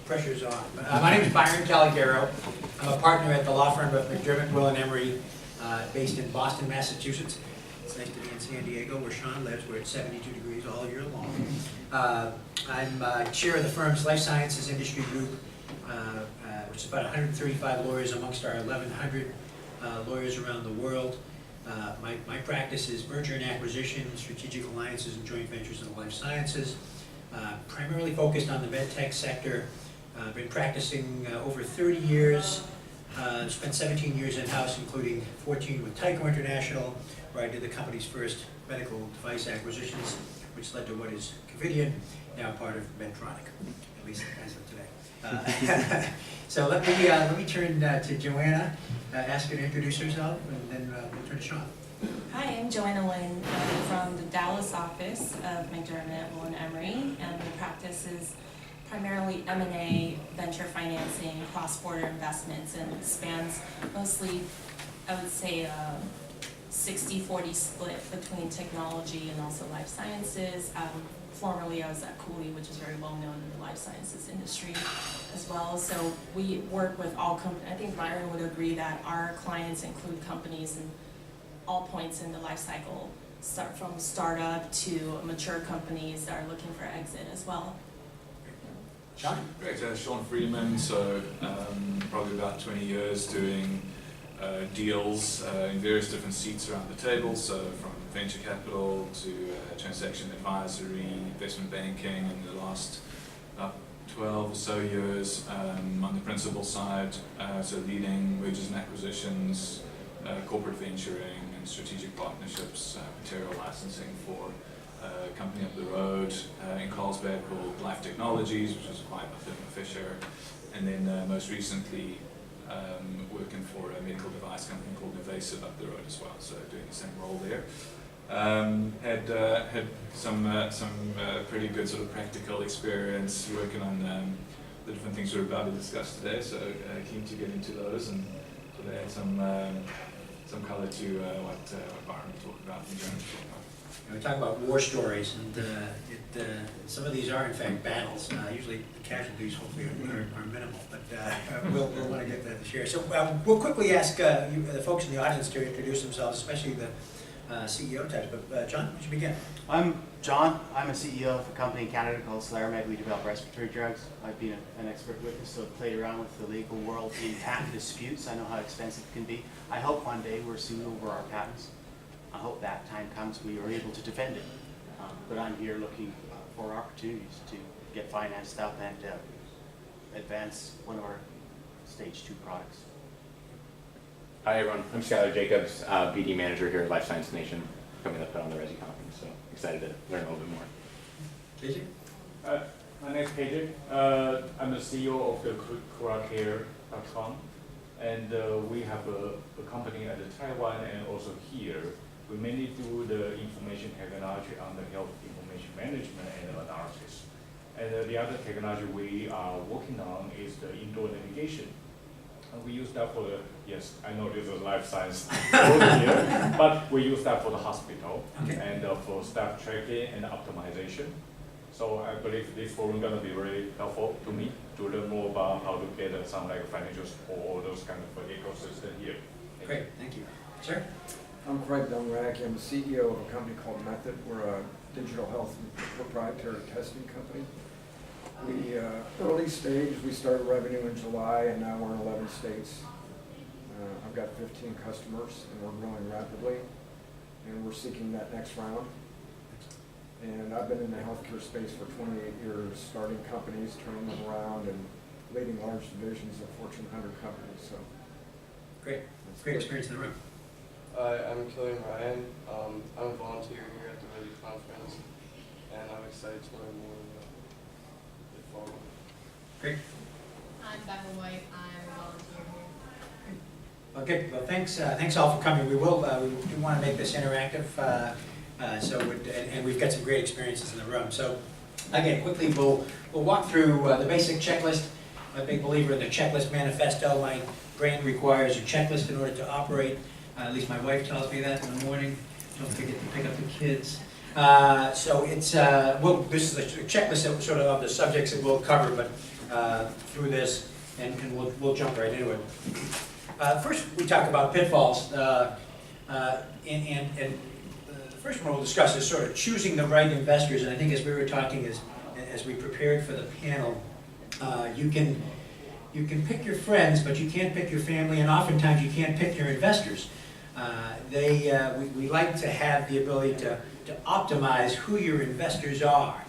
pressure's on. My name is Byron Caligaro. I'm a partner at the law firm of McDermott, Will & Emery, based in Boston, Massachusetts. It's nice to be in San Diego, where Sean lives, where it's 72 degrees all year long. I'm chair of the firm's Life Sciences Industry Group, which is about 135 lawyers amongst our 1,100 lawyers around the world. My practice is merger and acquisition, strategic alliances and joint ventures in the life sciences, primarily focused on the med tech sector. I've been practicing over 30 years, spent 17 years in-house, including 14 with Tyco International, where I did the company's first medical device acquisitions, which led to what is Covidian, now part of Medtronic, at least as of today. So let me turn to Joanna, ask her to introduce herself, and then we'll turn to Sean. Hi, I'm Joanna Lynn from the Dallas office of McDermott, Will & Emery, and the practice is primarily M&A, venture financing, cross-border investments, and spans mostly, I would say, a 60-40 split between technology and also life sciences. Formerly, I was at Cooley, which is very well known in the life sciences industry as well. So we work with all companies. I think Byron would agree that our clients include companies in all points in the life cycle, start from startup to mature companies that are looking for exit as well. Sean? Great, Sean Freeman, so probably about 20 years doing deals in various different seats around the table, so from venture capital to transaction advisory, investment banking in the last about 12 or so years on the principal side, so leading mergers and acquisitions, corporate venturing and strategic partnerships, material licensing for a company up the road in Carlsbad called Life Technologies, which is quite a Thermo Fisher, and then most recently working for a medical device company called Invasive up the road as well, so doing the same role there. Had some pretty good sort of practical experience working on the different things we're about to discuss today, so keen to get into those and sort of add some color to what Byron talked about and Jeremy talked about. We talk about war stories, and some of these are in fact battles. Usually the casualties hopefully are minimal, but we'll want to get that to share. So we'll quickly ask the folks in the audience to introduce themselves, especially the CEO types. But John, would you begin? I'm John. I'm a CEO of a company in Canada called SolariMed. We develop respiratory drugs. I've been an expert witness, so I've played around with the legal world in patent disputes. I know how expensive it can be. I hope one day we're sued over our patents. I hope that time comes we are able to defend it. But I'm here looking for opportunities to get financed up and advance one of our stage 2 products. Hi everyone, I'm Skylar Jacobs, BD manager here at Life Science Nation, company that put on the RESI conference, so excited to learn a little bit more. KJ? My name is KJ. I'm the CEO of the CuraCare.com, and we have a company at Taiwan and also here. We mainly do the information technology on the health information management and analysis. And the other technology we are working on is the indoor navigation. We use that for the, yes, I know this is life science over here, but we use that for the hospital and for staff tracking and optimization. So I believe this forum is going to be very helpful to me to learn more about how to get some like financial support or those kind of ecosystem here. Great, thank you. Sir? I'm Craig Dunracki. I'm the CEO of a company called Method. We're a digital health proprietary testing company. We, early stage, we started revenue in July and now we're in 11 states. I've got 15 customers and we're growing rapidly and we're seeking that next round. And I've been in the healthcare space for 28 years, starting companies, turning them around and leading large divisions of Fortune 100 companies. So, Great. Great experience in the room. I'm Killian Ryan. I'm a volunteer here at the RESI conference, and I'm excited to learn more about it forward. Great. I'm Becca White. I'm a volunteer here. Well, good. Well, thanks all for coming. We do want to make this interactive, and we've got some great experiences in the room. So, again, quickly we'll walk through the basic checklist. I'm a big believer in the checklist manifesto. My brain requires a checklist in order to operate. At least my wife tells me that in the morning. Don't forget to pick up the kids. So it's this is a checklist of sort of the subjects that we'll cover, but through this, and we'll jump right into it. First, we talk about pitfalls, and the first one we'll discuss is sort of choosing the right investors. And I think as we were talking, as we prepared for the panel, you can pick your friends, but you can't pick your family, and oftentimes you can't pick your investors. We like to have the ability to optimize who your investors are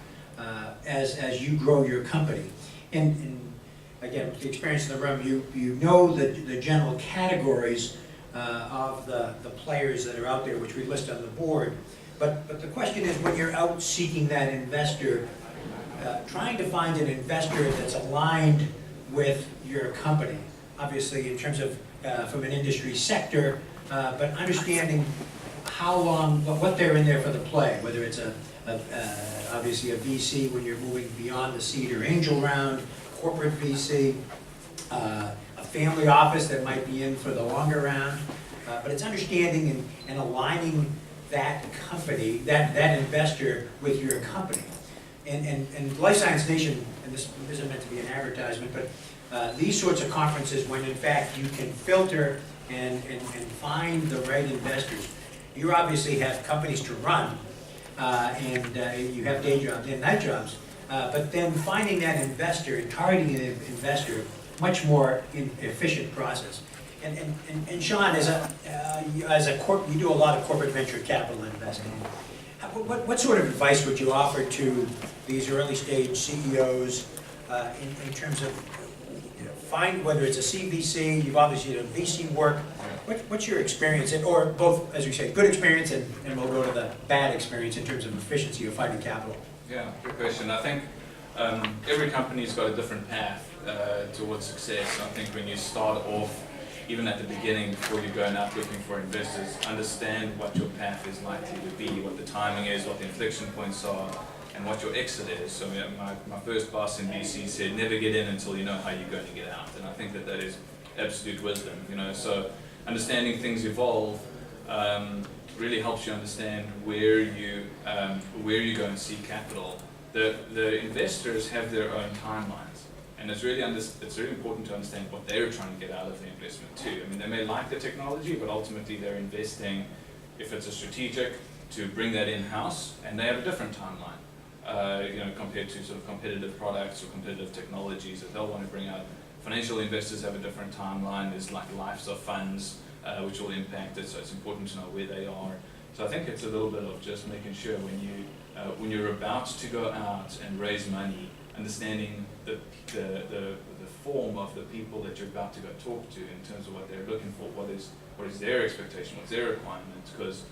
as you grow your company. And again, with the experience in the room, you know the general categories of the players that are out there, which we list on the board. But the question is, when you're out seeking that investor, trying to find an investor that's aligned with your company, obviously in terms of from an industry sector, but understanding how long, what they're in there for the play, whether it's obviously a VC when you're moving beyond the seed or angel round, corporate VC, a family office that might be in for the longer round, but it's understanding and aligning that company, that investor with your company. And Life Science Nation, and this isn't meant to be an advertisement, but these sorts of conferences, when in fact you can filter and find the right investors. You obviously have companies to run, and you have day jobs and night jobs, but then finding that investor and targeting an investor, much more efficient process. And Sean, as a corp, you do a lot of corporate venture capital investing. What sort of advice would you offer to these early stage CEOs in terms of find, whether it's a CVC, you've obviously done VC work, what's your experience, or both, as we say, good experience, and we'll go to the bad experience in terms of efficiency of finding capital? Yeah, good question. I think every company's got a different path towards success. I think when you start off, even at the beginning, before you're going out looking for investors, understand what your path is likely to be, what the timing is, what the inflection points are, and what your exit is. So my first boss in VC said, never get in until you know how you're going to get out. And I think that is absolute wisdom, you know. So understanding things evolve really helps you understand where you go and seek capital. The investors have their own timelines. And it's really important to understand what they're trying to get out of the investment too. I mean, they may like the technology, but ultimately they're investing, if it's a strategic, to bring that in-house, and they have a different timeline. You know, compared to sort of competitive products or competitive technologies that they'll want to bring out. Financial investors have a different timeline. There's like lives of funds, which will impact it, so it's important to know where they are. So I think it's a little bit of just making sure when you're about to go out and raise money, understanding the form of the people that you're about to go talk to in terms of what they're looking for, what is their expectation, what's their requirements, because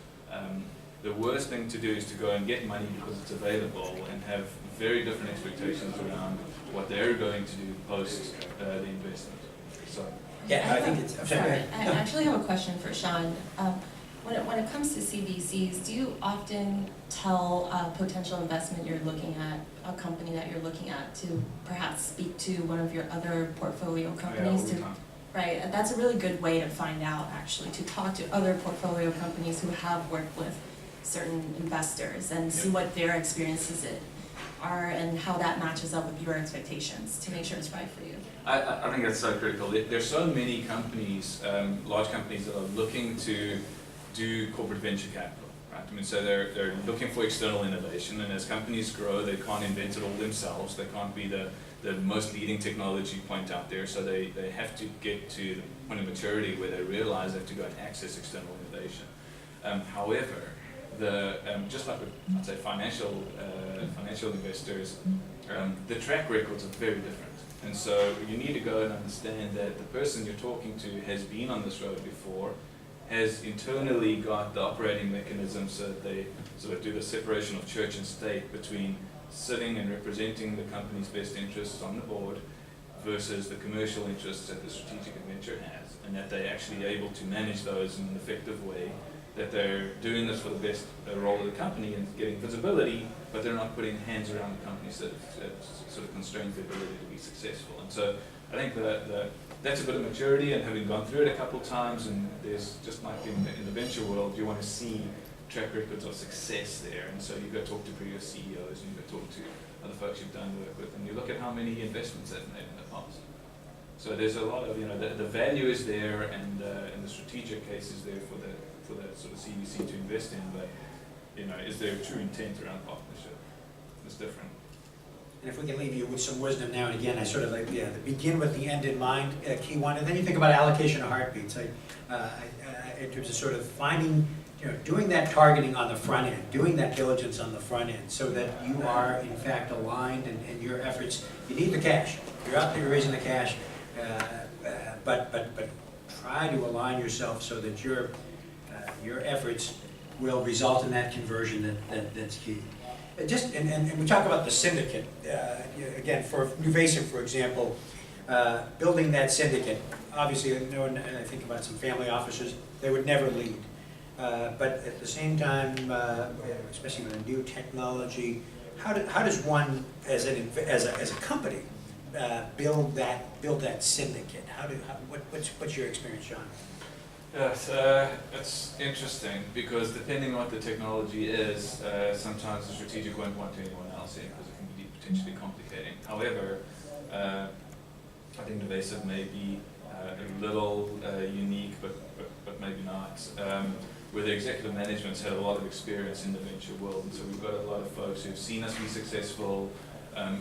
the worst thing to do is to go and get money because it's available and have very different expectations around what they're going to do post the investment. So Yeah, I think it's. Sorry, I actually have a question for Sean. When it comes to CVCs, do you often tell a potential investment you're looking at, a company that you're looking at, to perhaps speak to one of your other portfolio companies? Right, that's a really good way to find out, actually, to talk to other portfolio companies who have worked with certain investors and see what their experiences are and how that matches up with your expectations to make sure it's right for you. I think that's so critical. There's so many companies, large companies, that are looking to do corporate venture capital, right? I mean, so they're looking for external innovation, and as companies grow, they can't invent it all themselves. They can't be the most leading technology point out there, so they have to get to the point of maturity where they realize they have to go and access external innovation. However, just like with, I'd say, financial investors, the track records are very different. And so you need to go and understand that the person you're talking to has been on this road before, has internally got the operating mechanisms so that they sort of do the separation of church and state between sitting and representing the company's best interests on the board versus the commercial interests that the strategic adventure has, and that they're actually able to manage those in an effective way, that they're doing this for the best role of the company and getting visibility, but they're not putting hands around the companies that sort of constrains their ability to be successful. And so I think that's a bit of maturity, and having gone through it a couple of times, and there's just like in the venture world, you want to see track records of success there. And so you go talk to previous CEOs, and you go talk to are the folks you've done work with, and you look at how many investments they've made in the past. So there's a lot of, the value is there, and the strategic case is there for the sort of CVC to invest in, but, is there true intent around partnership? It's different. And if we can leave you with some wisdom now and again, I sort of like, the begin with the end in mind, key one, and then you think about allocation of heartbeats. In terms of sort of finding, doing that targeting on the front end, doing that diligence on the front end, so that you are in fact aligned and your efforts, you need the cash. You're out there raising the cash, but try to align yourself so that your efforts will result in that conversion that's key. And we talk about the syndicate, again, for NuVasive, for example, building that syndicate. Obviously, I think about some family officers, they would never lead. But at the same time, especially with a new technology, how does one, as a company, build that syndicate? What's your experience, Sean? Yeah, it's interesting because depending on what the technology is, sometimes the strategic won't want anyone else in because it can be potentially complicating. However, I think NuVasive may be a little unique, but maybe not. Where the executive management's had a lot of experience in the venture world, and so we've got a lot of folks who've seen us be successful,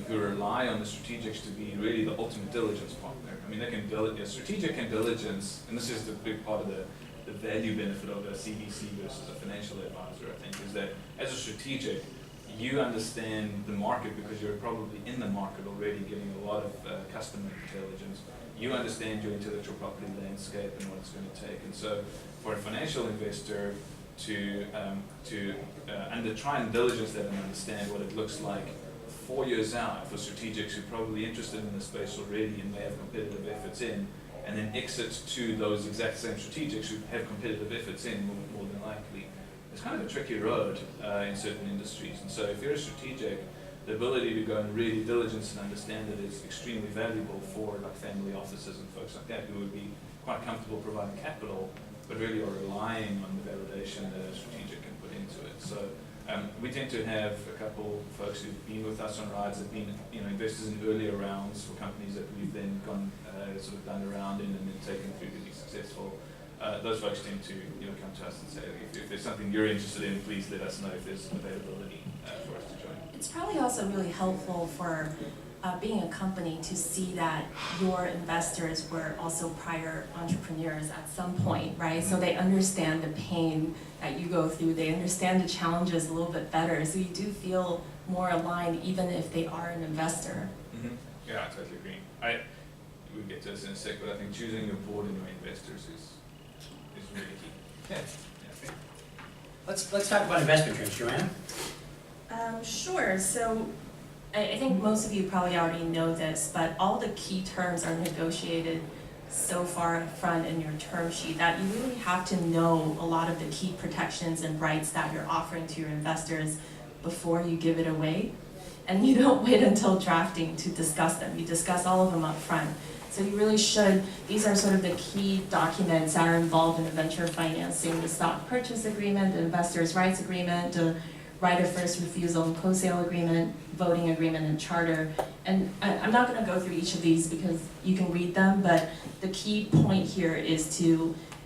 who rely on the strategics to be really the ultimate diligence partner. I mean, they can strategic and diligence, and this is the big part of the value benefit of a CVC versus a financial advisor, I think, is that as a strategic, you understand the market because you're probably in the market already getting a lot of customer intelligence. You understand your intellectual property landscape and what it's going to take. And so for a financial investor to try and diligence that and understand what it looks like 4 years out for strategics who are probably interested in the space already and may have competitive efforts in, and then exit to those exact same strategics who have competitive efforts in more than likely. It's kind of a tricky road in certain industries. And so if you're a strategic, the ability to go and really diligence and understand it is extremely valuable for like family offices and folks like that who would be quite comfortable providing capital, but really are relying on the validation that a strategic can put into it. So we tend to have a couple folks who've been with us on rides, have been investors in earlier rounds for companies that we've then gone sort of done around in and then taken through to be successful. Those folks tend to come to us and say, if there's something you're interested in, please let us know if there's availability for us to join. It's probably also really helpful for being a company to see that your investors were also prior entrepreneurs at some point, right? So they understand the pain that you go through. They understand the challenges a little bit better. So you do feel more aligned even if they are an investor. Mm-hmm. Yeah, I totally agree. We'll get to this in a sec, but I think choosing your board and your investors is really key. Yeah. Let's talk about investment terms, Joanna. Sure. So I think most of you probably already know this, but all the key terms are negotiated so far up front in your term sheet that you really have to know a lot of the key protections and rights that you're offering to your investors before you give it away. And you don't wait until drafting to discuss them. You discuss all of them up front. So you really should, these are sort of the key documents that are involved in the venture financing, the stock purchase agreement, the investors' rights agreement, the right of first refusal and co-sale agreement, voting agreement, and charter. And I'm not going to go through each of these because you can read them, but the key point here is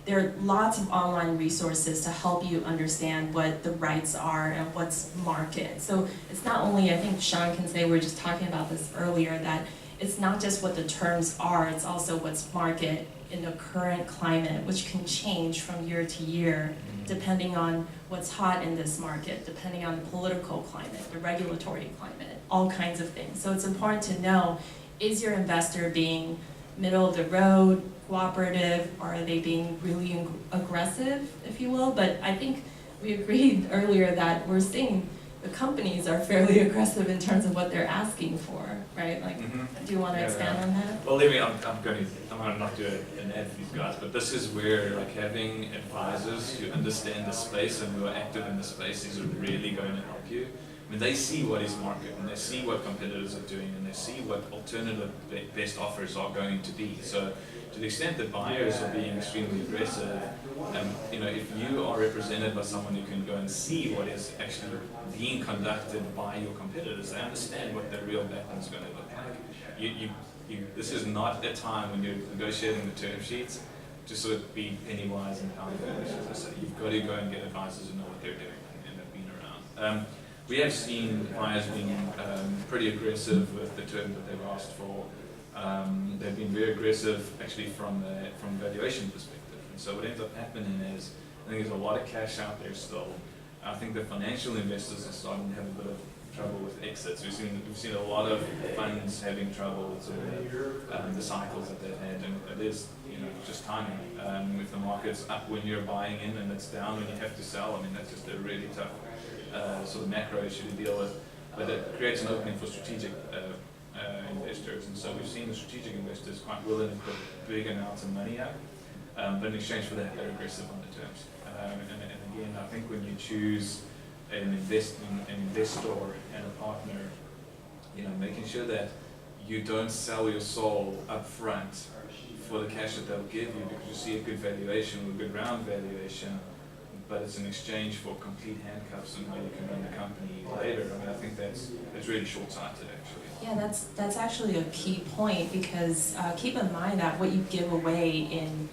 there are lots of online resources to help you understand what the rights are and what's market. So it's not only, I think Sean can say, we were just talking about this earlier, that it's not just what the terms are, it's also what's market in the current climate, which can change from year to year, depending on what's hot in this market, depending on the political climate, the regulatory climate, all kinds of things. So it's important to know, is your investor being middle of the road, cooperative, or are they being really aggressive, if you will? But I think we agreed earlier that we're seeing the companies are fairly aggressive in terms of what they're asking for, right? Like, do you want to expand on that? Well, I'm going to not do an ad for these guys, but this is where like having advisors who understand the space and who are active in the space is really going to help you. I mean, they see what is market, and they see what competitors are doing, and they see what alternative best offers are going to be. So, to the extent that buyers are being extremely aggressive, you know, if you are represented by someone who can go and see what is actually being conducted by your competitors, they understand what the real backend is going to look like. This is not a time when you're negotiating the term sheets to sort of be penny wise and pound foolish, as I say. You've got to go and get advisors who know what they're doing and have been around. We have seen buyers being pretty aggressive with the terms that they've asked for. They've been very aggressive actually from a valuation perspective. And so what ends up happening is, I think there's a lot of cash out there still. I think the financial investors are starting to have a bit of trouble with exits. We've seen a lot of funds having trouble with sort of the cycles that they've had, and it is, you know, just timing. If the market's up when you're buying in and it's down when you have to sell, I mean, that's just a really tough sort of macro issue to deal with. But it creates an opening for strategic investors, and so we've seen the strategic investors quite willing to put big amounts of money up, but in exchange for that, they're aggressive on the terms. And again, I think when you choose an investor and a partner, you know, making sure that you don't sell your soul up front for the cash that they'll give you because you see a good valuation or a good round valuation, but it's in exchange for complete handcuffs and how you can run the company later. I mean, I think that's really short-sighted, actually. Yeah, that's actually a key point, because keep in mind that what you give away in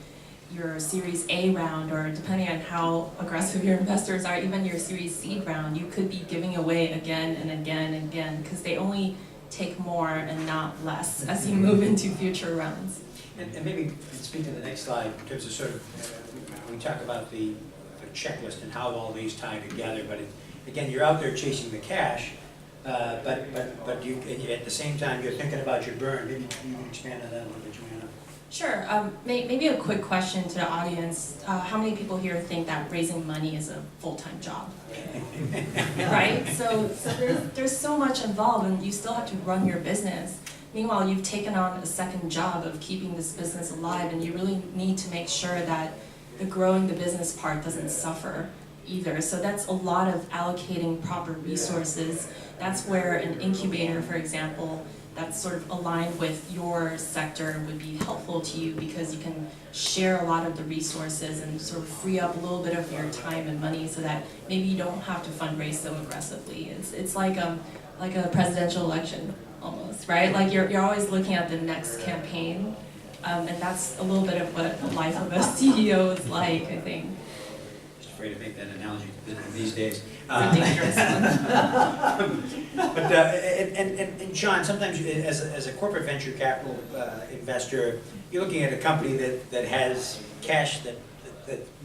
your Series A round, or depending on how aggressive your investors are, even your Series C round, you could be giving away again and again and again, because they only take more and not less as you move into future rounds. And maybe speak to the next slide in terms of sort of, we talk about the checklist and how all these tie together, but again, you're out there chasing the cash, but you, at the same time, you're thinking about your burn. Maybe you can expand on that a little bit, Joanna. Sure. Maybe a quick question to the audience. How many people here think that raising money is a full-time job? Right? So there's so much involved, and you still have to run your business. Meanwhile, you've taken on a second job of keeping this business alive, and you really need to make sure that the growing the business part doesn't suffer either. So that's a lot of allocating proper resources. That's where an incubator, for example, that's sort of aligned with your sector would be helpful to you, because you can share a lot of the resources and sort of free up a little bit of your time and money so that maybe you don't have to fundraise so aggressively. It's like a presidential election almost, right? Like you're always looking at the next campaign, and that's a little bit of what the life of a CEO is like, I think. Just afraid to make that analogy these days. It's a dangerous one. But and Sean, sometimes as a corporate venture capital investor, you're looking at a company that has cash that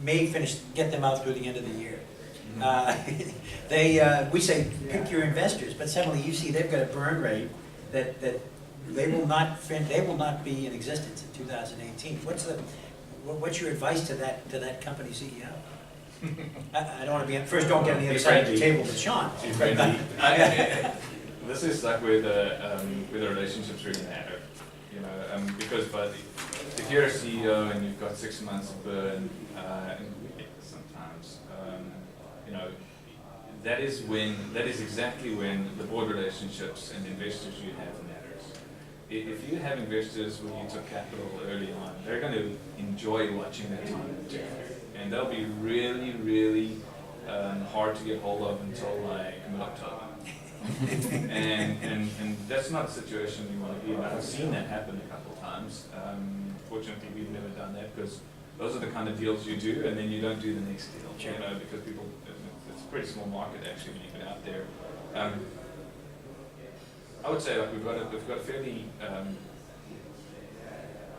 may get them out through the end of the year. We say pick your investors, but suddenly you see they've got a burn rate that they will not be in existence in 2018. What's your advice to that company CEO? I don't want to be first. Don't get on the other side of the table with Sean. This is like where the relationships really matter, you know, because if you're a CEO and you've got 6 months of burn, sometimes, you know, that is exactly when the board relationships and the investors you have matters. If you have investors where you took capital early on, they're going to enjoy watching that time together. And they'll be really, really hard to get hold of until like mid-October. and that's not a situation you want to be in. I've seen that happen a couple of times. Fortunately, we've never done that, because those are the kind of deals you do, and then you don't do the next deal. You know, because people, it's a pretty small market actually when you get out there. I would say like we've got a fairly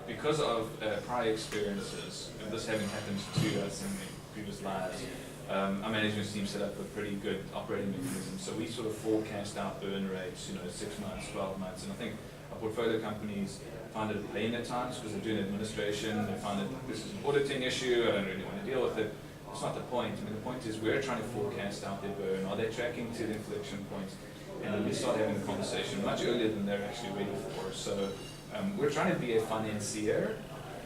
because of prior experiences, and this having happened to us in previous lives, our management team set up a pretty good operating mechanism. So we sort of forecast our burn rates, you know, 6 months, 12 months, and I think our portfolio companies find it a pain at times because they're doing administration. They find that this is an auditing issue. I don't really want to deal with it. That's not the point. I mean, the point is we're trying to forecast out their burn. Are they tracking to the inflection point? And then we start having the conversation much earlier than they're actually ready for. So we're trying to be a financier,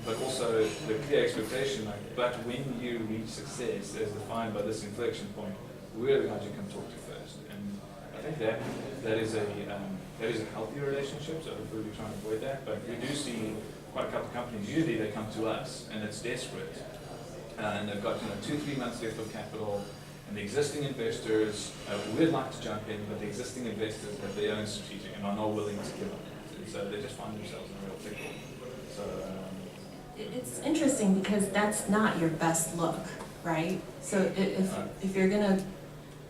but also the clear expectation, like, but when you reach success, as defined by this inflection point, we're the ones you can talk to first. And I think that is a healthy relationship, so hopefully we try and avoid that. But we do see quite a couple of companies, usually they come to us and it's desperate. And they've got 2-3 months left of capital, and the existing investors would like to jump in, but the existing investors have their own strategic and are not willing to give up. And so they just find themselves in a real pickle. So It's interesting because that's not your best look, right? So if you're gonna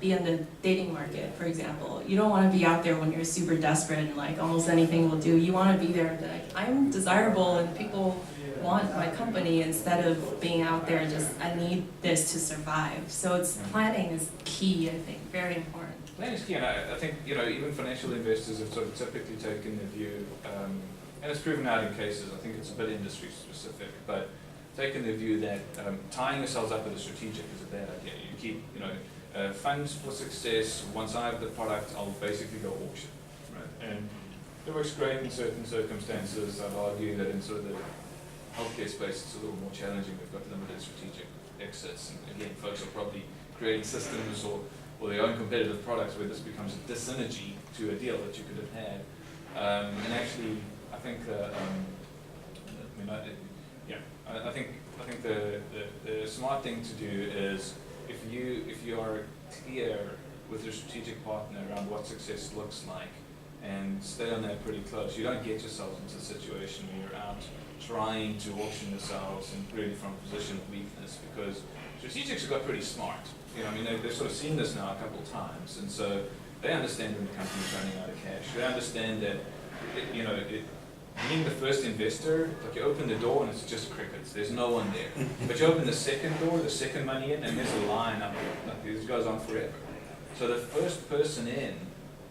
be in the dating market, for example, you don't want to be out there when you're super desperate and like almost anything will do. You want to be there and be like, I'm desirable and people want my company, instead of being out there just, I need this to survive. So it's planning is key, I think, very important. planning is key, and I think even financial investors have sort of typically taken the view, and it's proven out in cases. I think it's a bit industry specific, but taken the view that tying yourselves up with a strategic is a bad idea. You keep funds for success. Once I have the product, I'll basically go auction, right? And it works great in certain circumstances. I'd argue that in sort of the healthcare space, it's a little more challenging. We've got limited strategic exits, and again, folks are probably creating systems or their own competitive products where this becomes a dyssynergy to a deal that you could have had. And actually, I think I think the smart thing to do is if you are clear with your strategic partner around what success looks like and stay on that pretty close, you don't get yourselves into a situation where you're out trying to auction yourselves and really from a position of weakness, because strategics have got pretty smart. They've sort of seen this now a couple of times, and so they understand when the company's running out of cash. They understand that being the first investor, like you open the door and it's just crickets. There's no one there. But you open the second door, the second money in, and there's a line up there. Like this goes on forever. So the first person in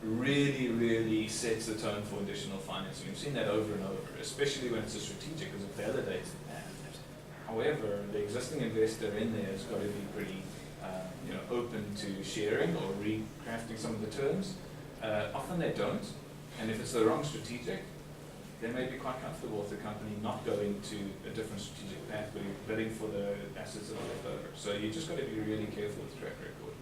really, really sets the tone for additional financing. We've seen that over and over, especially when it's a strategic, because it validates the plan. However, the existing investor in there has got to be pretty open to sharing or recrafting some of the terms. Often they don't, and if it's the wrong strategic, they may be quite comfortable with the company not going to a different strategic path, but bidding for the assets that are left over. So you just got to be really careful with track record.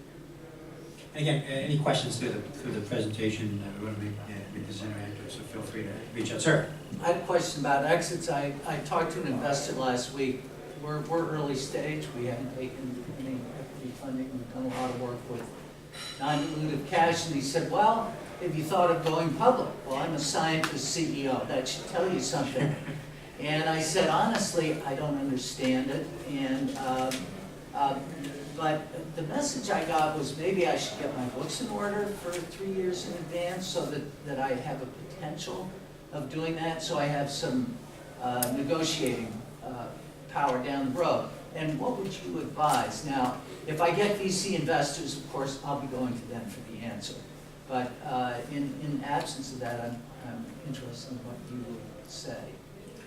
And again, any questions through the presentation, we want to make this interactive, so feel free to reach out. Sir? I had a question about exits. I talked to an investor last week. We're early stage. We haven't taken any equity funding. We've done a lot of work with non-dilutive cash. And he said, well, have you thought of going public? Well, I'm a scientist CEO. That should tell you something. And I said, honestly, I don't understand it. And but the message I got was maybe I should get my books in order for 3 years in advance so that I have a potential of doing that, so I have some negotiating power down the road. And what would you advise? Now, if I get VC investors, of course, I'll be going to them for the answer. But in absence of that, I'm interested in what you would say.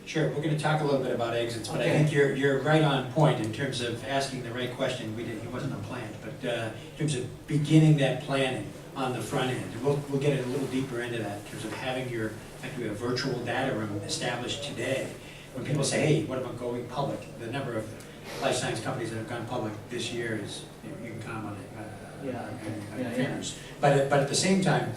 Sure, we're going to talk a little bit about exits, but Okay. I think you're right on point in terms of asking the right question. It wasn't unplanned, but in terms of beginning that planning on the front end. We'll get a little deeper into that in terms of having a virtual data room established today. When people say, hey, what about going public? The number of life science companies that have gone public this year is, you can count on it. On your fingers. But at the same time,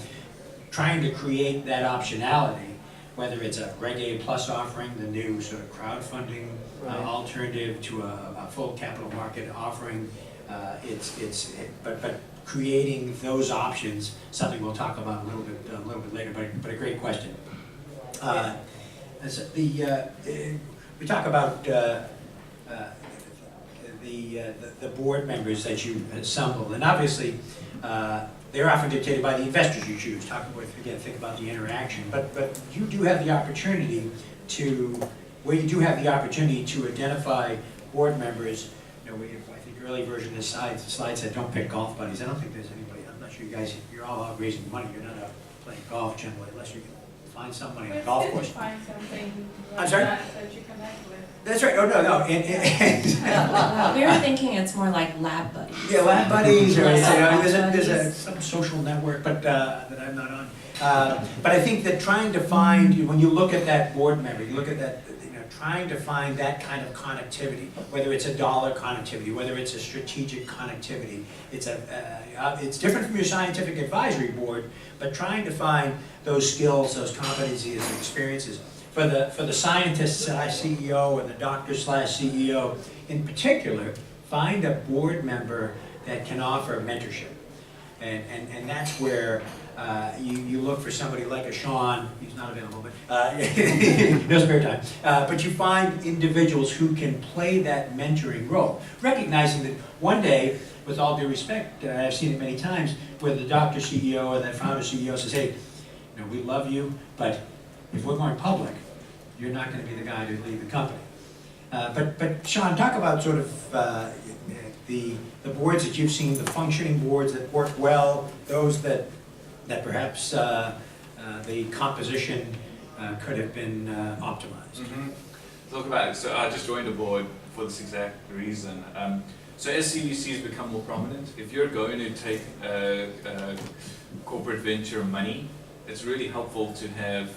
trying to create that optionality, whether it's a Reg A Plus offering, the new sort of crowdfunding alternative to a full capital market offering, but creating those options, something we'll talk about a little bit later. But a great question. We talk about the board members that you assemble, and obviously they're often dictated by the investors you choose. Think about the interaction, but you do have the opportunity to identify board members. I think early version of the slide said don't pick golf buddies. I don't think there's anybody. I'm not sure you guys. You're all out raising money. You're not out playing golf generally, unless you can find somebody on a golf course. Find something I'm sorry? that you connect with. That's right. Oh no. We were thinking it's more like lab buddies. Yeah, lab buddies, or there's some social network, but that I'm not on. But I think that trying to find, when you look at that board member, you look at that, trying to find that kind of connectivity, whether it's a dollar connectivity, whether it's a strategic connectivity. It's different from your scientific advisory board, but trying to find those skills, those competencies, and experiences. For the scientists slash CEO and the doctor slash CEO in particular, find a board member that can offer mentorship. And that's where you look for somebody like a Sean, he's not available, but no spare time. But you find individuals who can play that mentoring role, recognizing that one day, with all due respect, I've seen it many times, where the doctor CEO and the founder CEO says, hey, we love you, but if we're going public, you're not going to be the guy to lead the company. But Sean, talk about sort of the boards that you've seen, the functioning boards that work well, those that perhaps the composition could have been optimized. Mm-hmm. Talk about it. So I just joined the board for this exact reason. So as CVCs become more prominent, if you're going to take corporate venture money, it's really helpful to have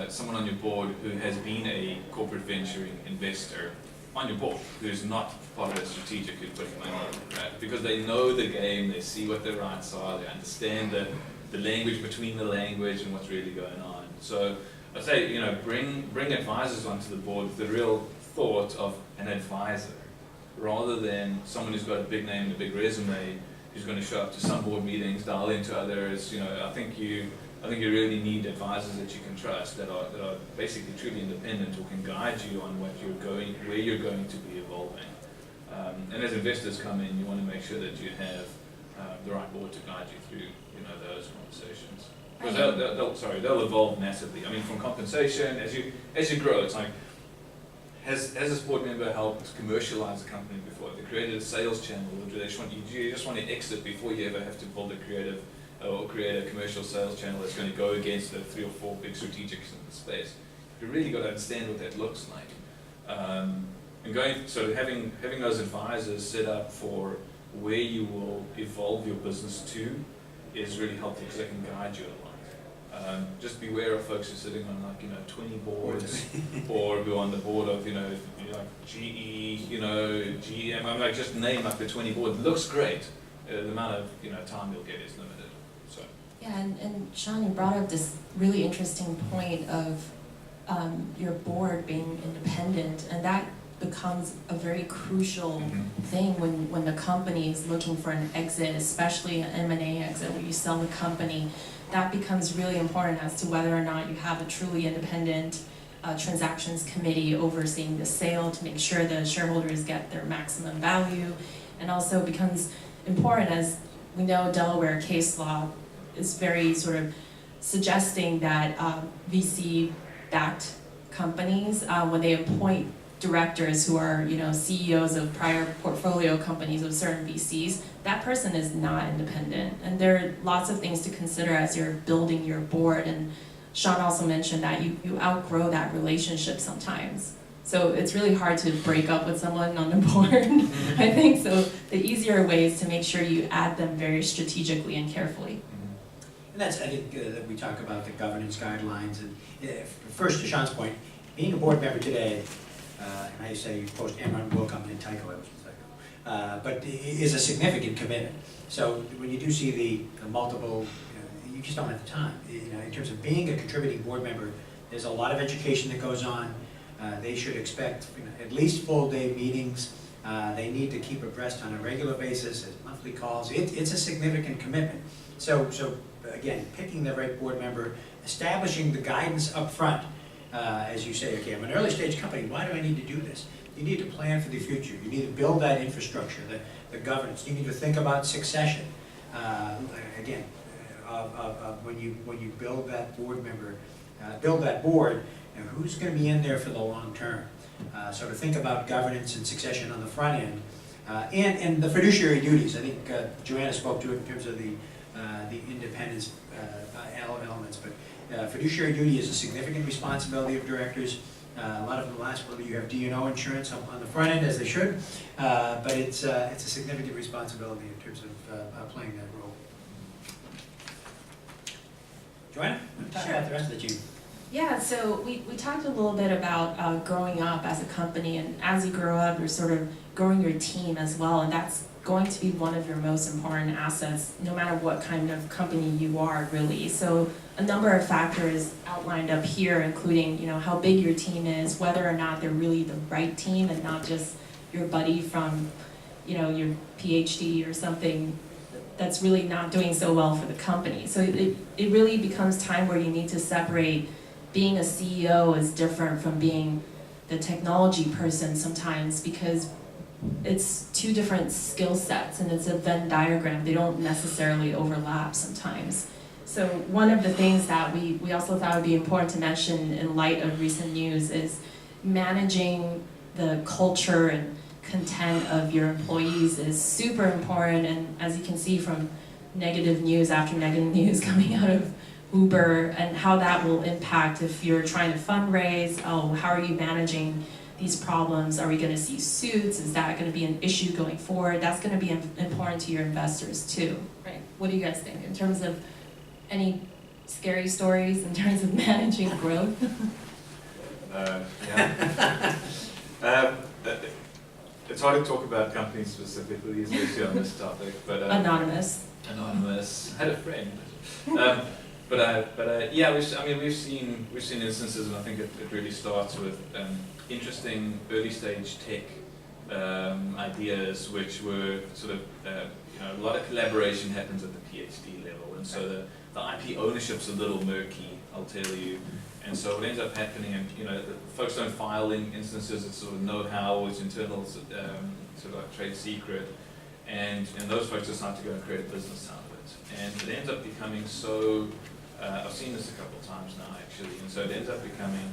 someone on your board who has been a corporate venturing investor on your board, who's not part of a strategic who's putting money in, right? Because they know the game, they see what the rights are, they understand the language between the language and what's really going on. So I'd say, bring advisors onto the board with the real thought of an advisor, rather than someone who's got a big name and a big resume, who's going to show up to some board meetings, dial into others. I think you really need advisors that you can trust, that are basically truly independent, who can guide you on where you're going to be evolving. And as investors come in, you want to make sure that you have the right board to guide you through, those conversations. Because they'll evolve massively. I mean, from compensation, as you grow, it's like, has this board member helped commercialize the company before? Have they created a sales channel, or do you just want to exit before you ever have to build a creative or create a commercial sales channel that's going to go against the 3 or 4 big strategics in the space? You really got to understand what that looks like. And having those advisors set up for where you will evolve your business to is really helpful, because they can guide you a lot. Just beware of folks who are sitting on 20 boards, or who are on the board of GE, GM. I'm like, just name the 20 boards. It looks great. The amount of time you'll get is limited. So. Yeah, and Sean, you brought up this really interesting point of your board being independent, and that becomes a very crucial thing when the company is looking for an exit, especially an M&A exit where you sell the company. That becomes really important as to whether or not you have a truly independent transactions committee overseeing the sale to make sure the shareholders get their maximum value, and also becomes important, as we know Delaware case law is very sort of suggesting that VC-backed companies, when they appoint directors who are CEOs of prior portfolio companies of certain VCs, that person is not independent. And there are lots of things to consider as you're building your board. And Sean also mentioned that you outgrow that relationship sometimes. So it's really hard to break up with someone on the board, I think. So the easier way is to make sure you add them very strategically and carefully. And that's, I think, that we talk about the governance guidelines. And first, to Sean's point, being a board member today, and I say post Amron will come in Tyco, but is a significant commitment. So when you do see the multiple, you just don't have the time. In terms of being a contributing board member, there's a lot of education that goes on. They should expect at least full-day meetings. They need to keep abreast on a regular basis, monthly calls. It's a significant commitment. So again, picking the right board member, establishing the guidance up front. As you say, okay, I'm an early stage company, why do I need to do this? You need to plan for the future. You need to build that infrastructure, the governance. You need to think about succession. Again, when you build that board member, build that board, who's going to be in there for the long term? So to think about governance and succession on the front end, and the fiduciary duties. I think Joanna spoke to it in terms of the independence elements, but fiduciary duty is a significant responsibility of directors. A lot of them will ask whether you have D&O insurance on the front end, as they should, but it's a significant responsibility in terms of playing that role. Joanna, talk about the rest of the team. Yeah, so we talked a little bit about growing up as a company, and as you grow up, you're sort of growing your team as well, and that's going to be one of your most important assets, no matter what kind of company you are, really. So a number of factors outlined up here, including, you know, how big your team is, whether or not they're really the right team and not just your buddy from, you know, your PhD or something that's really not doing so well for the company. So it really becomes time where you need to separate being a CEO is different from being the technology person sometimes, because it's two different skill sets and it's a Venn diagram. They don't necessarily overlap sometimes. So one of the things that we also thought would be important to mention in light of recent news is managing the culture and content of your employees is super important. And as you can see from negative news after negative news coming out of Uber, and how that will impact if you're trying to fundraise. Oh, how are you managing these problems? Are we going to see suits? Is that going to be an issue going forward? That's going to be important to your investors too, right? What do you guys think in terms of any scary stories in terms of managing growth? Yeah. It's hard to talk about companies specifically, especially on this topic. But Anonymous. Anonymous. I had a friend. Yeah, we've seen instances, and I think it really starts with interesting early stage tech ideas, which were sort of a lot of collaboration happens at the PhD level, and so the IP ownership's a little murky, I'll tell you. And so what ends up happening, and folks don't file in instances, it's sort of know-how, it's internal sort of like trade secret, and those folks decide to go and create a business out of it, and it ends up becoming so. I've seen this a couple of times now, actually, and so it ends up becoming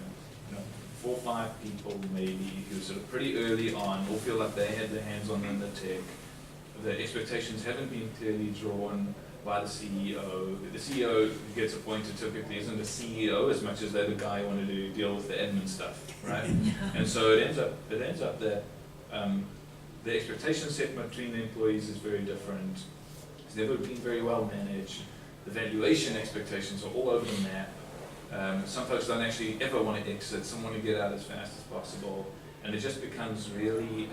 4 or 5 people maybe who sort of pretty early on all feel like they had their hands on the tech. The expectations haven't been clearly drawn by the CEO. The CEO who gets appointed typically isn't a CEO as much as they're the guy who wanted to deal with the admin stuff, right? And so it ends up that the expectation set between the employees is very different. It's never been very well managed. The valuation expectations are all over the map. Some folks don't actually ever want to exit. Some want to get out as fast as possible. And it just becomes really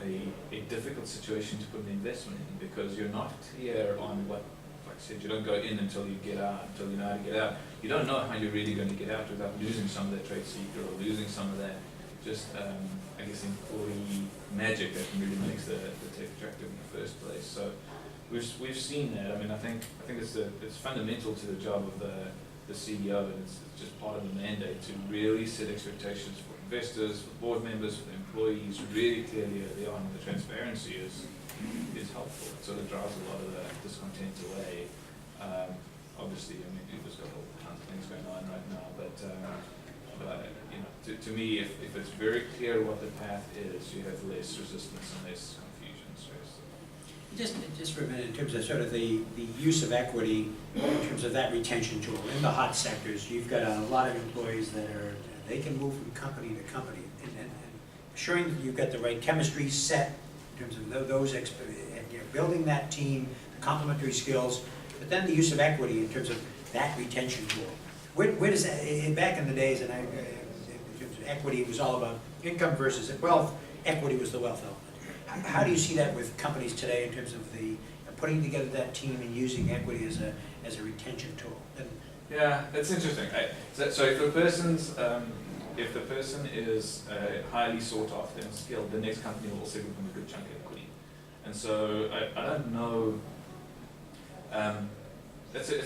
a difficult situation to put an investment in, because you're not clear on what, like I said, you don't go in until you get out, until you know how to get out. You don't know how you're really going to get out without losing some of that trade secret or losing some of that just, I guess, employee magic that really makes the tech attractive in the first place. So we've seen that. I mean, I think it's fundamental to the job of the CEO, and it's just part of the mandate to really set expectations for investors, for board members, for the employees, really clearly early on. The transparency is helpful. It sort of drives a lot of the discontent away. Obviously, I mean, Uber's got all kinds of things going on right now, but to me, if it's very clear what the path is, you have less resistance and less confusion, stress. Just for a minute, in terms of sort of the use of equity, in terms of that retention tool, in the hot sectors, you've got a lot of employees that they can move from company to company, and assuring that you've got the right chemistry set in terms of those, and building that team, the complementary skills, but then the use of equity in terms of that retention tool. Where does that, back in the days, and in terms of equity, it was all about income versus wealth. Equity was the wealth element. How do you see that with companies today in terms of the putting together that team and using equity as a retention tool? Yeah, that's interesting. So if the person is highly sought after and skilled, the next company will also give them a good chunk of equity. And so I don't know. That's an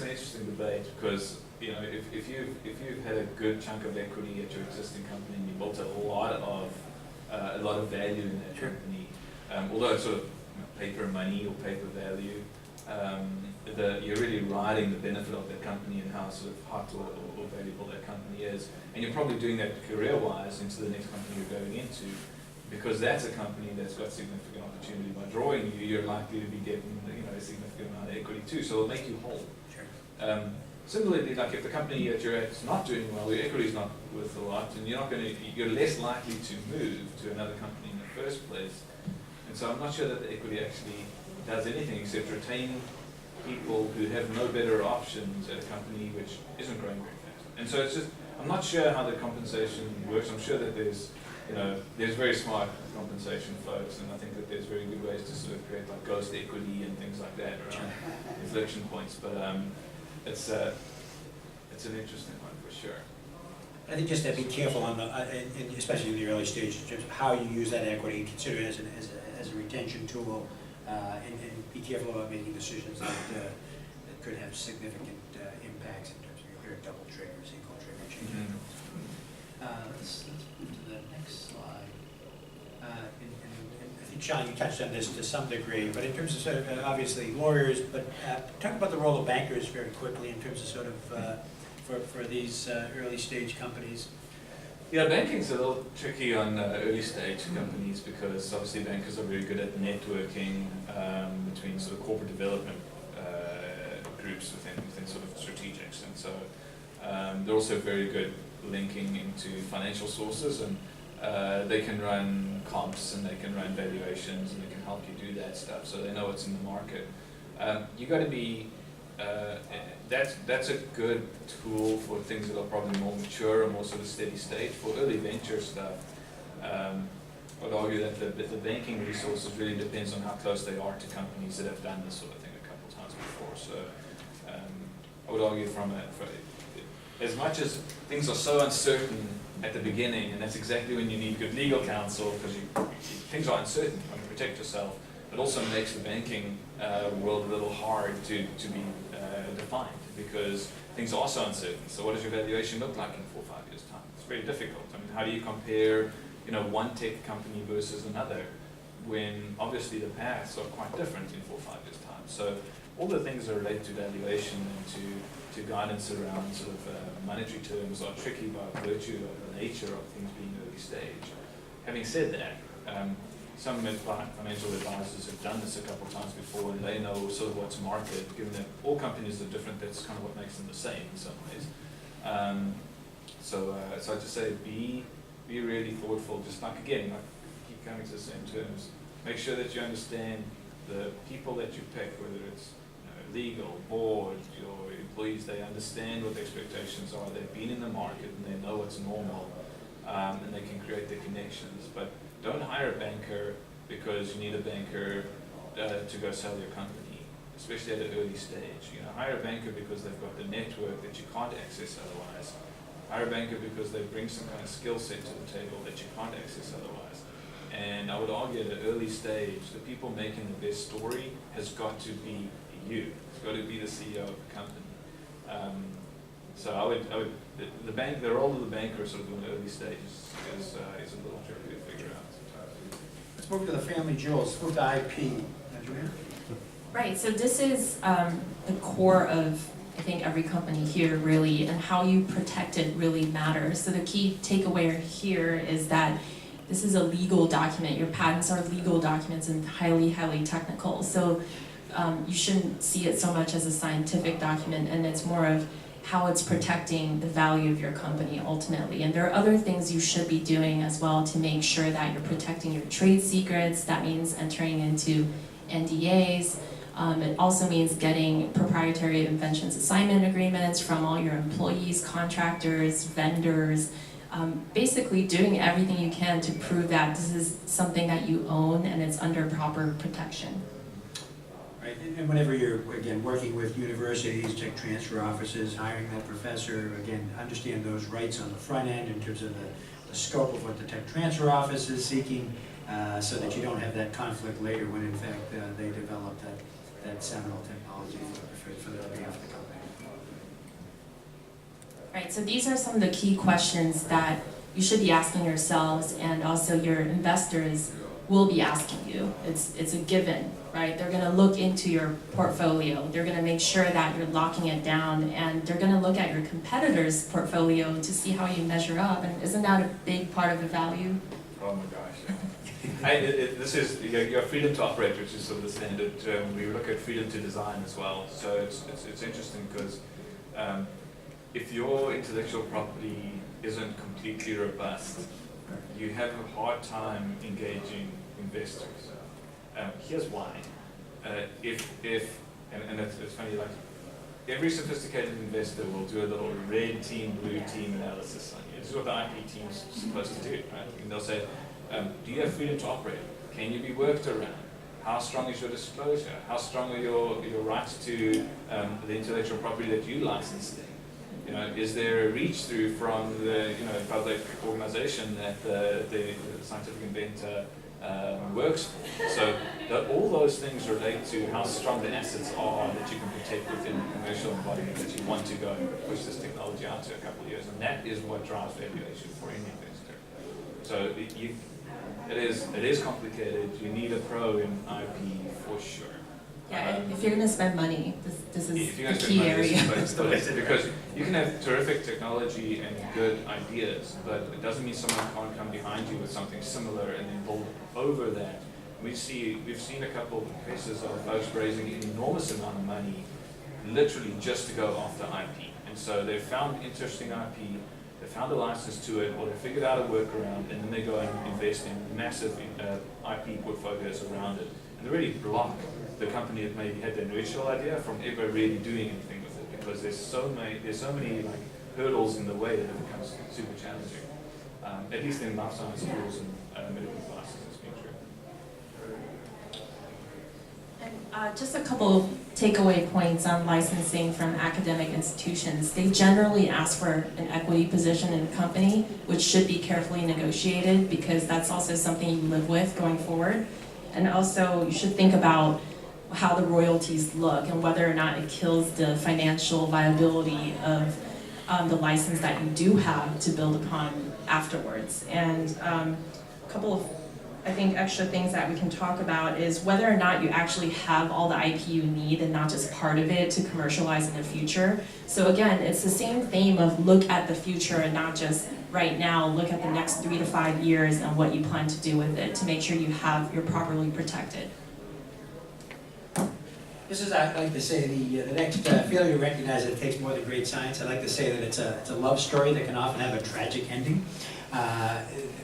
interesting debate, because if you've had a good chunk of equity at your existing company and you built a lot of value in that company, although it's sort of paper money or paper value, you're really riding the benefit of that company and how sort of hot or valuable that company is, and you're probably doing that career-wise into the next company you're going into, because that's a company that's got significant opportunity. By drawing you, you're likely to be getting a significant amount of equity too, so it'll make you whole. Sure. Similarly, like if the company that you're at is not doing well, your equity is not worth a lot, and you're less likely to move to another company in the first place. And so I'm not sure that the equity actually does anything except retain people who have no better options at a company which isn't growing very fast. And so it's just, I'm not sure how the compensation works. I'm sure that there's very smart compensation folks, and I think that there's very good ways to sort of create like ghost equity and things like that around inflection points. But it's an interesting one for sure. I think just to be careful on the, and especially in the early stages, just how you use that equity, consider it as a retention tool, and be careful about making decisions that could have significant impacts in terms of your double trigger, single trigger changes. Let's move to the next slide. And I think, Sean, you touched on this to some degree, but in terms of sort of, obviously lawyers, but talk about the role of bankers very quickly in terms of sort of, for these early stage companies. Yeah, banking's a little tricky on early stage companies because obviously bankers are very good at networking between sort of corporate development groups within sort of strategics, and so they're also very good linking into financial sources, and they can run comps and they can run valuations and they can help you do that stuff, so they know what's in the market. You got to be that's a good tool for things that are probably more mature and more sort of steady state. For early venture stuff, I would argue that the banking resources really depends on how close they are to companies that have done this sort of thing a couple times before. So I would argue as much as things are so uncertain at the beginning, and that's exactly when you need good legal counsel, because things are uncertain, you want to protect yourself. It also makes the banking world a little hard to be defined, because things are so uncertain. So what does your valuation look like in 4 or 5 years' time? It's very difficult. I mean, how do you compare, one tech company versus another when obviously the paths are quite different in 4 or 5 years' time? So all the things that relate to valuation and to guidance around sort of monetary terms are tricky by virtue of the nature of things being early stage. Having said that, some financial advisors have done this a couple of times before, and they know sort of what's market. Given that all companies are different, that's kind of what makes them the same in some ways. So I just say be really thoughtful. Just like again, like keep coming to the same terms. Make sure that you understand the people that you pick, whether it's legal, board, your employees. They understand what the expectations are. They've been in the market and they know what's normal, and they can create the connections. But don't hire a banker because you need a banker to go sell your company, especially at an early stage. Hire a banker because they've got the network that you can't access otherwise. Hire a banker because they bring some kind of skill set to the table that you can't access otherwise. And I would argue at an early stage, the people making the best story has got to be you. It's got to be the CEO of the company. So I would the role of the banker sort of in the early stages is a little tricky to figure out. Let's move to the family jewels. Let's move to IP. Joanna? Right, so this is the core of, I think, every company here really, and how you protect it really matters. So the key takeaway here is that this is a legal document. Your patents are legal documents and highly, highly technical. So you shouldn't see it so much as a scientific document, and it's more of how it's protecting the value of your company ultimately. And there are other things you should be doing as well to make sure that you're protecting your trade secrets. That means entering into NDAs. It also means getting proprietary inventions assignment agreements from all your employees, contractors, vendors, basically doing everything you can to prove that this is something that you own and it's under proper protection. Right, and whenever you're, again, working with universities, tech transfer offices, hiring that professor, again, understand those rights on the front end in terms of the scope of what the tech transfer office is seeking, so that you don't have that conflict later when in fact they develop that seminal technology for the behalf of the company. Right, so these are some of the key questions that you should be asking yourselves, and also your investors will be asking you. It's a given, right? They're going to look into your portfolio. They're going to make sure that you're locking it down, and they're going to look at your competitors' portfolio to see how you measure up. And isn't that a big part of the value? Oh my gosh. This is your freedom to operate, which is sort of the standard term. We look at freedom to design as well. So it's interesting because if your intellectual property isn't completely robust, you have a hard time engaging investors. Here's why. It's funny, like every sophisticated investor will do a little red team, blue team analysis on you. This is what the IP team is supposed to do, right? And they'll say, do you have freedom to operate? Can you be worked around? How strong is your disclosure? How strong are your rights to the intellectual property that you licensed in? You know, is there a reach through from the public organization that the scientific inventor works for? So all those things relate to how strong the assets are that you can protect within the commercial embodiment that you want to go and push this technology out to a couple of years, and that is what drives valuation for any investor. So it is complicated. You need a pro in IP for sure. Yeah, if you're going to spend money, this is If you're the going to key spend money, area. this is the place to do it. Because you can have terrific technology and good ideas, but it doesn't mean someone can't come behind you with something similar and then build over that. We've seen a couple of cases of folks raising an enormous amount of money literally just to go after IP. And so they found interesting IP, they found a license to it, or they figured out a workaround, and then they go and invest in massive IP portfolios around it. And they really block the company that maybe had the initial idea from ever really doing anything with it, because there's so many like hurdles in the way that it becomes super challenging. At least in life science tools and medical devices, it's been true. And just a couple of takeaway points on licensing from academic institutions. They generally ask for an equity position in a company, which should be carefully negotiated because that's also something you live with going forward. And also, you should think about how the royalties look and whether or not it kills the financial viability of the license that you do have to build upon afterwards. And a couple of, I think, extra things that we can talk about is whether or not you actually have all the IP you need and not just part of it to commercialize in the future. So again, it's the same theme of look at the future and not just right now, look at the next 3 to 5 years and what you plan to do with it to make sure you're properly protected. This is, I like to say, the next failure recognize that it takes more than great science. I like to say that it's a love story that can often have a tragic ending,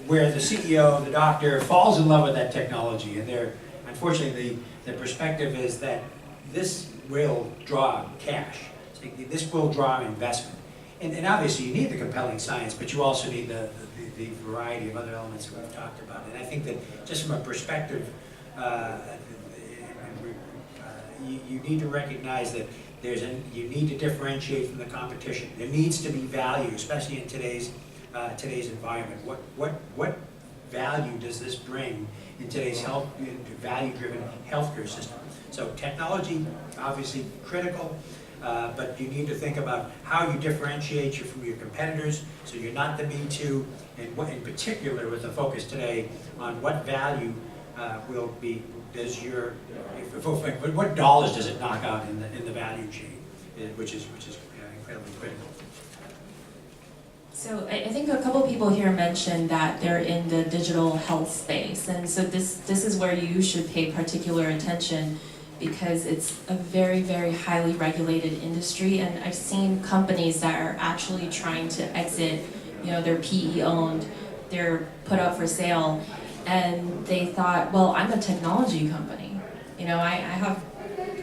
where the CEO, the doctor, falls in love with that technology, and unfortunately, the perspective is that this will draw cash. This will draw investment. And obviously, you need the compelling science, but you also need the variety of other elements that we've talked about. And I think that just from a perspective, you need to recognize that you need to differentiate from the competition. There needs to be value, especially in today's environment. What value does this bring in today's value-driven healthcare system? So technology, obviously critical, but you need to think about how you differentiate from your competitors, so you're not the me too, and what, in particular, with the focus today on what value what dollars does it knock out in the value chain, which is incredibly critical. So I think a couple people here mentioned that they're in the digital health space, and so this is where you should pay particular attention because it's a very, very highly regulated industry, and I've seen companies that are actually trying to exit, they're PE owned, they're put up for sale, and they thought, well, I'm a technology company. I have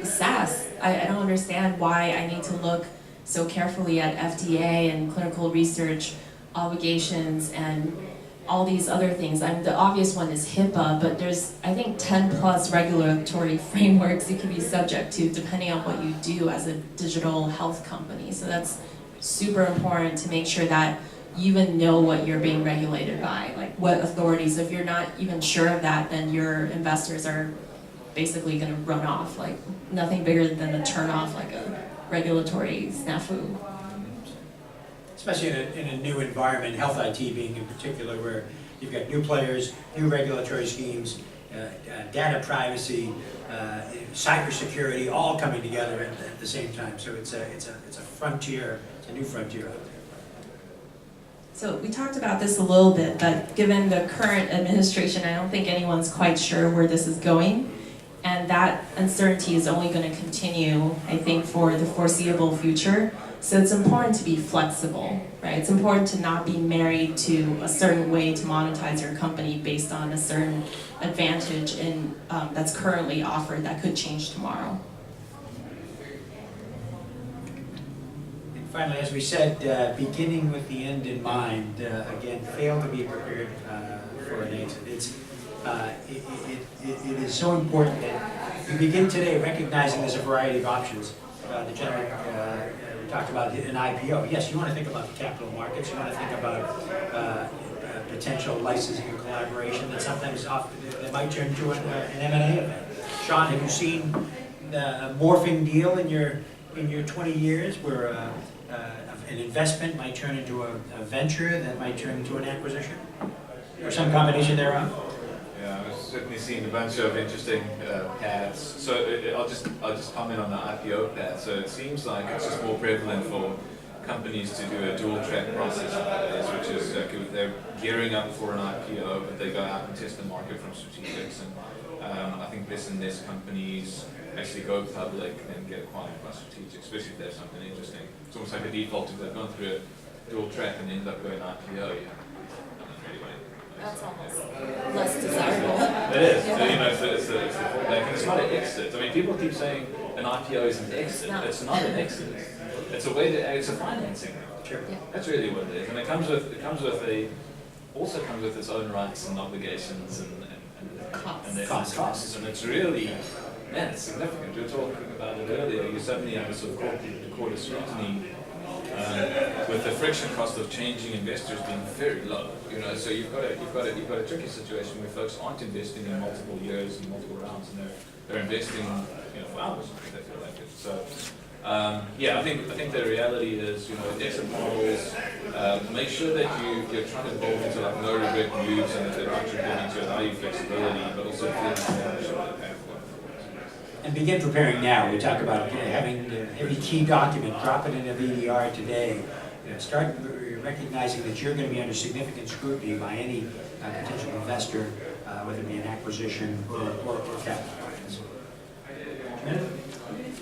SaaS. I don't understand why I need to look so carefully at FDA and clinical research obligations and all these other things. The obvious one is HIPAA, but there's, I think, 10 plus regulatory frameworks you can be subject to depending on what you do as a digital health company. So that's super important to make sure that you even know what you're being regulated by, like what authorities. If you're not even sure of that, then your investors are basically going to run off, like nothing bigger than a turn off, like a regulatory snafu. Especially in a new environment, health IT being in particular, where you've got new players, new regulatory schemes, data privacy, cybersecurity, all coming together at the same time. So it's a frontier, it's a new frontier out there. So we talked about this a little bit, but given the current administration, I don't think anyone's quite sure where this is going. And that uncertainty is only going to continue, I think, for the foreseeable future. So it's important to be flexible, right? It's important to not be married to a certain way to monetize your company based on a certain advantage that's currently offered that could change tomorrow. Finally, as we said, beginning with the end in mind, again, fail to be prepared for an exit. It is so important that you begin today recognizing there's a variety of options. The gentleman we talked about an IPO. Yes, you want to think about the capital markets. You want to think about potential licensing or collaboration that sometimes that might turn into an M&A event. Sean, have you seen a morphing deal in your 20 years where an investment might turn into a venture that might turn into an acquisition, or some combination thereof? Yeah, I've certainly seen a bunch of interesting paths. So I'll just comment on the IPO path. So it seems like it's just more prevalent for companies to do a dual track process nowadays, which is they're gearing up for an IPO, but they go out and test the market from strategics. And I think less and less companies actually go public and get acquired by strategics, especially if there's something interesting. It's almost like a default if they've gone through a dual track and end up going IPO. That's almost less desirable. It is. So, you know, it's the fallback, and it's not an exit. I mean, people keep saying an IPO is an exit. It's not an exit. It's a way to. It's a financing. Sure. Yeah. That's really what it is, and also comes with its own rights and obligations and costs. And it's really, man, it's significant. We were talking about it earlier. You suddenly have a sort of court of scrutiny. With the friction cost of changing investors being very low, you know, so you've got a tricky situation where folks aren't investing in multiple years and multiple rounds, and they're investing, you know, for hours if they feel like it. So, yeah, I think the reality is, you know, exit models, make sure that you're trying to build into like no regret moves and that they're contributing to value flexibility, but also feeling ownership of the path. And begin preparing now. We talk about having every key document, drop it in a VDR today. Start recognizing that you're going to be under significant scrutiny by any potential investor, whether it be an acquisition or capital markets.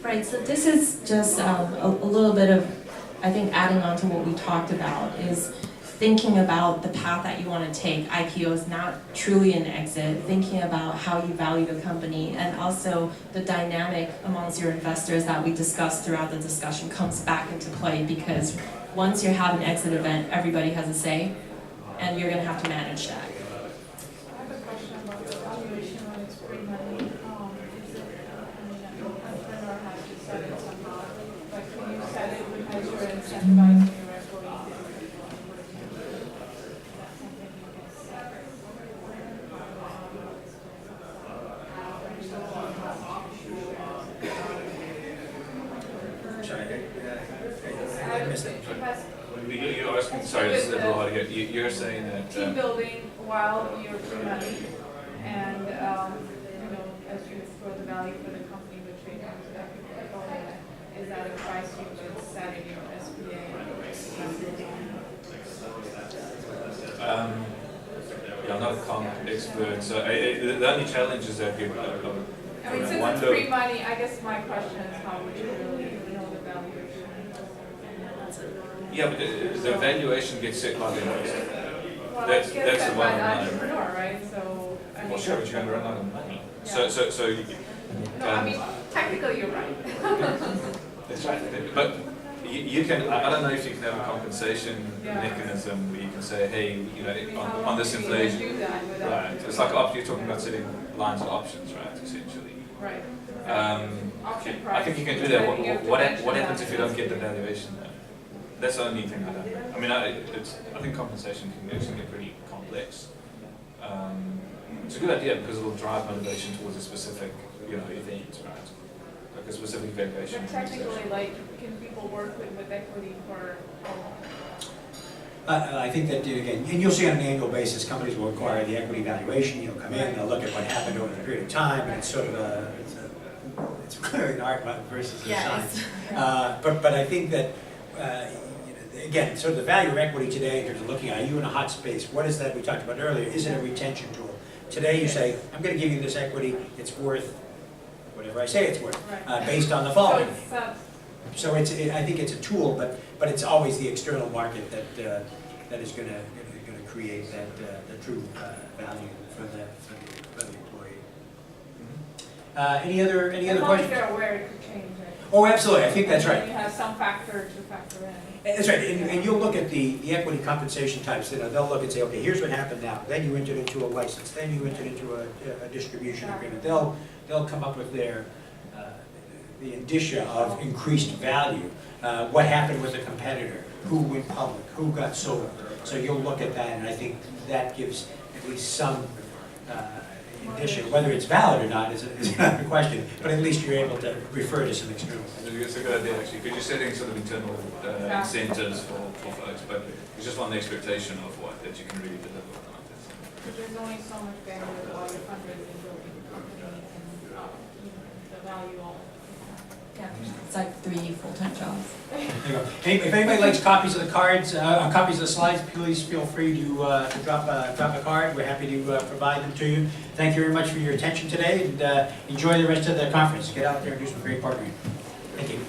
Right, so this is just a little bit of, I think, adding on to what we talked about is thinking about the path that you want to take. IPO is not truly an exit, thinking about how you value the company, and also the dynamic amongst your investors that we discussed throughout the discussion comes back into play, because once you have an exit event, everybody has a say, and you're going to have to manage that. I have a question about the valuation when it's pre-money. Is it, an entrepreneur has to set it somehow? Like, can you set it because you're incentivizing your employees? I missed that. You're asking, sorry, this is a little hard to get. You're saying that Team building while you're pre-money, and, you know, as you grow the value for the company, which we have is that a price you would set in your SPA? Yeah, I'm not a comp expert, so the only challenge is that you. I mean, since it's free money, I guess my question is how would you really know the valuation? Yeah, but the valuation gets set by the investor. Well, That's it gets the set by bottom the line. entrepreneur, right? So, I mean. Well, sure, but you're going to run out of money. Yeah. So you, No, I mean, technically you're right. that's right. But you can. I don't know if you can have a compensation mechanism where you can say, hey, you know, on this inflation. Do that without. Right. It's like you're talking about setting lines of options, right? Essentially. Right. I Option price. think you can do that. What happens if you don't get the valuation then? That's the only thing I don't know. I mean, I think compensation can actually get pretty complex. It's a good idea because it'll drive motivation towards a specific, you know, event, right? Like a specific valuation. But technically, like, can people work with equity for how long? I think that, again, and you'll see on an annual basis, companies will acquire the equity valuation. You'll come in, they'll look at what happened over the period of time, and it's sort of it's clearly an art versus a science. But I think that, again, sort of the value of equity today, in terms of looking at, are you in a hot space? What is that we talked about earlier? Is it a retention tool? Today you say, I'm going to give you this equity, it's worth whatever I say it's worth, based on the following. So I think it's a tool, but it's always the external market that is going to create the true value for the employee. Any other As long as questions? they're aware it could change it. Oh, absolutely, I think that's And right. then you have some factor to factor in. That's right, and you'll look at the equity compensation types, they'll look and say, okay, here's what happened now, then you entered into a license, then you entered into a distribution agreement. They'll come up with their, the indicia of increased value, what happened with the competitor, who went public, who got sold. So you'll look at that, and I think that gives at least some indicia, whether it's valid or not is another question, but at least you're able to refer to some external. It's a good idea actually, because you're setting sort of internal incentives for folks, but it's just on the expectation of what, that you can really deliver on it. Because there's only so much bandwidth while you're fundraising, building the company, and, the value all. Yeah, it's like 3 full-time jobs. There you go. If anybody likes copies of the cards, copies of the slides, please feel free to drop a card. We're happy to provide them to you. Thank you very much for your attention today, and enjoy the rest of the conference. Get out there and do some great partnering. Thank you.